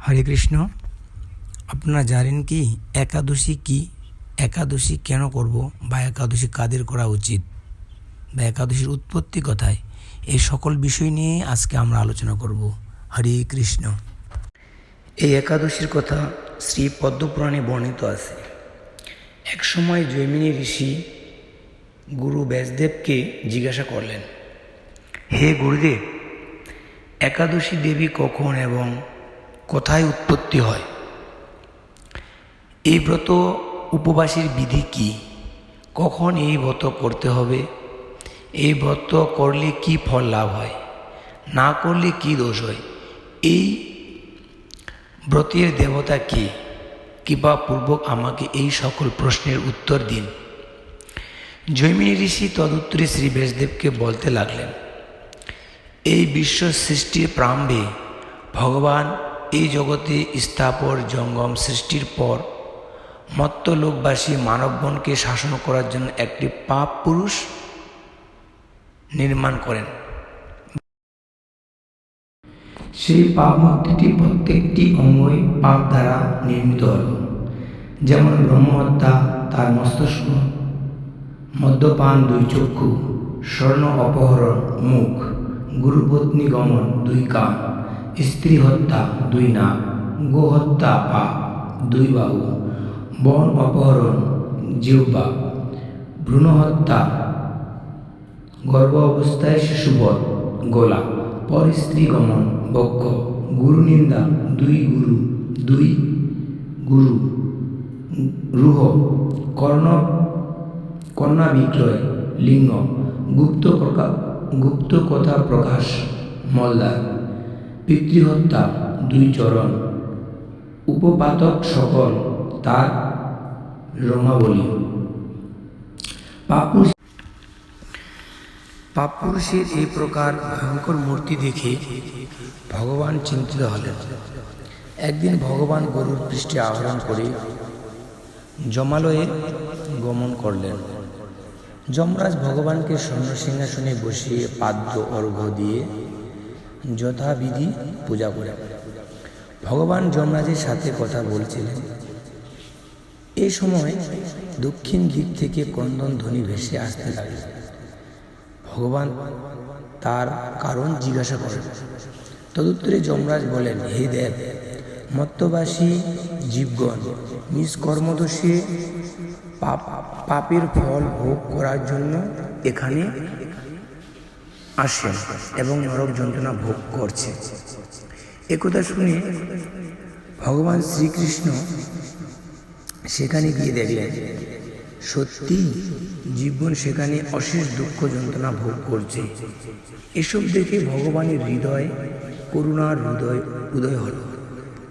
হরে কৃষ্ণ। আপনারা জানেন কি একাদশী কি, একাদশী কেন করব, বা একাদশী কাদের করা উচিত, বা একাদশীর উৎপত্তি কোথায়, এই সকল বিষয় নিয়ে আজকে আমরা আলোচনা করব। হরে কৃষ্ণ। এই একাদশীর কথা শ্রী পদ্মপুরাণে বর্ণিত আছে। এক সময় জৈমিনী ঋষি গুরু ব্যাসদেবকে জিজ্ঞাসা করলেন, হে গুরুদেব, একাদশী দেবী কখন এবং কোথায় উৎপত্তি হয়? এই ব্রত উপবাসের বিধি কি? কখন এই ব্রত করতে হবে? এই ব্রত করলে কি ফল লাভ হয়, না করলে কি দোষ হয়? এই ব্রতের দেবতা কে? কৃপাপূর্বক আমাকে এই সকল প্রশ্নের উত্তর দিন। জৈমিনী ঋষি তদুত্তরে শ্রী ব্যাসদেবকে বলতে লাগলেন, এই বিশ্ব সৃষ্টির প্রারম্ভে ভগবান এই জগতে স্থাপর জঙ্গম সৃষ্টির পর মর্ত্যলোকবাসী মানবগণকে শাসন করার জন্য একটি পাপ পুরুষ নির্মাণ করেন। সেই পাপ মূর্তিটি প্রত্যেকটি অঙ্গই পাপ দ্বারা নির্মিত হল। যেমন ব্রহ্মহত্যা তার মস্তিষ্ক, মদ্যপান 2 চক্ষু, স্বর্ণ অপহরণ মুখ, গুরুপত্নী গমন 2 কান, স্ত্রী হত্যা 2 নাক, গোহত্যা পাপ 2 বাহু, বন অপহরণ জিহ্বা, ভ্রূণহত্যা, গর্ভ অবস্থায় শিশুবধ গলা, পর স্ত্রী গমন বক্ষ, গুরু নিন্দা 2 গুরু রুহ, কন্যা বিক্রয় লিঙ্গ, গুপ্ত কথা প্রকাশ মলদার, পিতৃহত্যা 2 চরণ, উপপাতক সকল তার রমাবলী। পাপপুরুষের এই প্রকার ভয়ঙ্কর মূর্তি দেখে ভগবান চিন্তিত হলেন। একদিন ভগবান গরুর পৃষ্ঠে আরোহণ করে যমালয়ে গমন করলেন। যমরাজ ভগবানকে স্বর্ণ সিংহাসনে বসিয়ে পাদ্য অর্ঘ্য দিয়ে যথাবিধি পূজা করেন। ভগবান যমরাজের সাথে কথা বলছিলেন। এই সময় দক্ষিণ দিক থেকে ক্রন্দন ধ্বনি ভেসে আসতে লাগল। ভগবান তার কারণ জিজ্ঞাসা করেন। তদুত্তরে যমরাজ বলেন, হে দেব, মর্ত্যবাসী জীবগণ নিষ্কর্মদোষে পাপের ফল ভোগ করার জন্য এখানে আসেন এবং নরক যন্ত্রণা ভোগ করছে। একথা শুনে ভগবান শ্রীকৃষ্ণ সেখানে গিয়ে দেখলেন সত্যি জীবন সেখানে অশেষ দুঃখ যন্ত্রণা ভোগ করছে। এসব দেখে ভগবানের হৃদয় করুণার উদয় হল।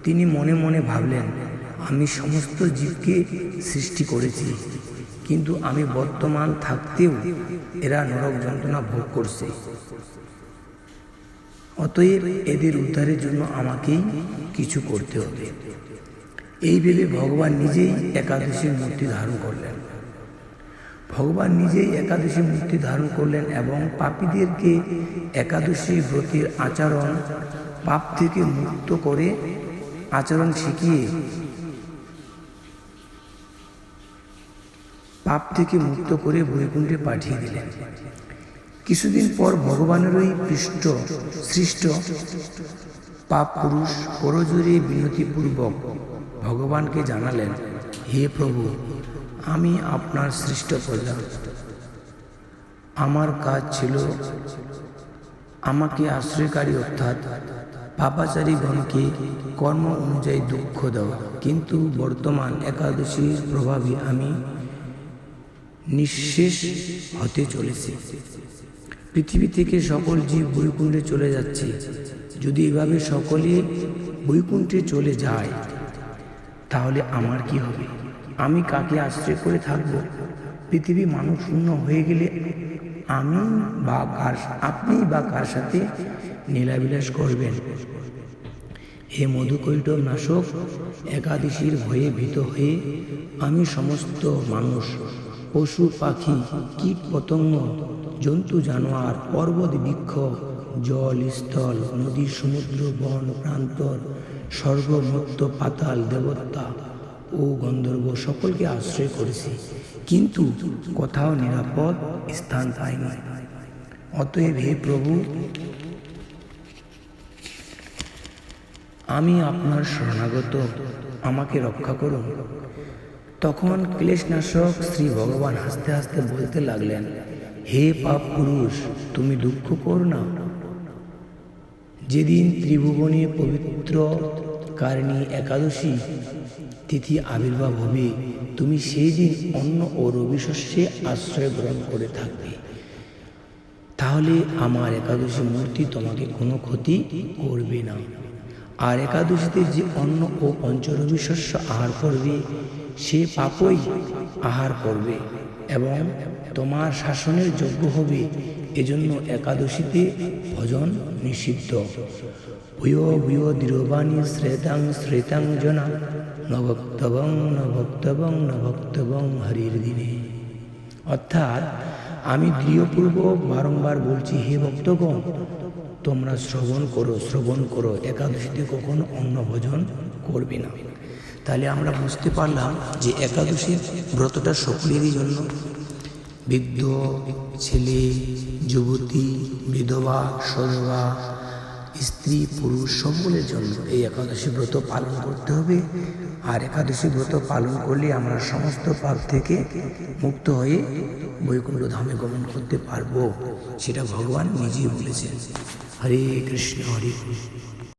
তিনি মনে মনে ভাবলেন, আমি সমস্ত জীবকে সৃষ্টি করেছি, কিন্তু আমি বর্তমান থাকতেও এরা নরক যন্ত্রণা ভোগ করছে। অতএব এদের উদ্ধারের জন্য আমাকেই কিছু করতে হবে। এই ভেবে ভগবান নিজেই একাদশীর মূর্তি ধারণ করলেন। এবং পাপীদেরকে একাদশী ব্রতের আচরণ পাপ থেকে মুক্ত করে আচরণ শিখিয়ে বৈকুণ্ঠে পাঠিয়ে দিলেন। কিছুদিন পর ভগবানেরই সৃষ্ট পাপ পুরুষ করজোরে বিনতিপূর্বক ভগবানকে জানালেন, হে প্রভু, আমি আপনার সৃষ্ট প্রজা। আমার কাজ ছিল আমাকে আশ্রয়কারী অর্থাৎ পাপাচারীগণকে কর্ম অনুযায়ী দুঃখ দেওয়া, কিন্তু বর্তমান একাদশীর প্রভাবে আমি নিঃশেষ হতে চলেছি। পৃথিবী থেকে সকল জীব বৈকুণ্ঠে চলে যাচ্ছে। যদি এভাবে সকলে বৈকুণ্ঠে চলে যায় তাহলে আমার কি হবে? আমি কাকে আশ্রয় করে থাকব? পৃথিবী মানব শূন্য হয়ে গেলে আপনি বা কার সাথে লীলাবিলাস করবেন? হে মধুকৈটব নাশক, একাদশীর ভয়ে ভীত হয়ে আমি সমস্ত মানুষ, পশু পাখি, কীট পতঙ্গ, জন্তু জানোয়ার, পর্বত বৃক্ষ, জল, স্থল, নদী, সমুদ্র, বন, প্রান্তর, স্বর্গ, মর্ত্য, পাতাল, দেবতা ও গন্ধর্ব সকলকে আশ্রয় করেছি, কিন্তু কোথাও নিরাপদ স্থান পাইনি। অতএব হে প্রভু, আমি আপনার শরণাগত, আমাকে রক্ষা করুন। তখন ক্লেশনাশক শ্রী ভগবান হাসতে হাসতে বলতে লাগলেন, হে পাপ পুরুষ, তুমি দুঃখ করো না। যেদিন ত্রিভুবনে পবিত্র কারিণী একাদশী তিথি আবির্ভাব হবে, তুমি সেই দিন অন্ন ও রবি শস্যে আশ্রয় গ্রহণ করে থাকবে। তাহলে আমার একাদশী মূর্তি তোমাকে কোনো ক্ষতি করবে না। আর একাদশীতে যে অন্ন ও পঞ্চরবি শস্য আহার করবে, সে পাপই আহার করবে এবং তোমার শাসনের যোগ্য হবে। এজন্য একাদশীতে ভজন নিষিদ্ধ। ভূয় ভূয় দৃঢ়বাণী শ্রেতাং শ্রেতাং জনা নভক্তবং নভক্তবং নভক্তবং হরির দিনে। অর্থাৎ আমি দৃঢ়পূর্বক বারংবার বলছি, হে ভক্তগণ, তোমরা শ্রবণ করো, একাদশীতে কখনো অন্ন ভোজন করবে না। তাহলে আমরা বুঝতে পারলাম যে একাদশীর ব্রতটা সকলেরই জন্য, বৃদ্ধ, ছেলে, যুবতী, বিধবা, সধবা, স্ত্রী, পুরুষ সকলের জন্য এই একাদশী ব্রত পালন করতে হবে। আর একাদশী ব্রত পালন করলে আমরা সমস্ত পাপ থেকে মুক্ত হয়ে বৈকুণ্ঠ ধামে গমন করতে পারবো। সেটা ভগবান নিজেই বলেছেন। হরে কৃষ্ণ হরে কৃষ্ণ।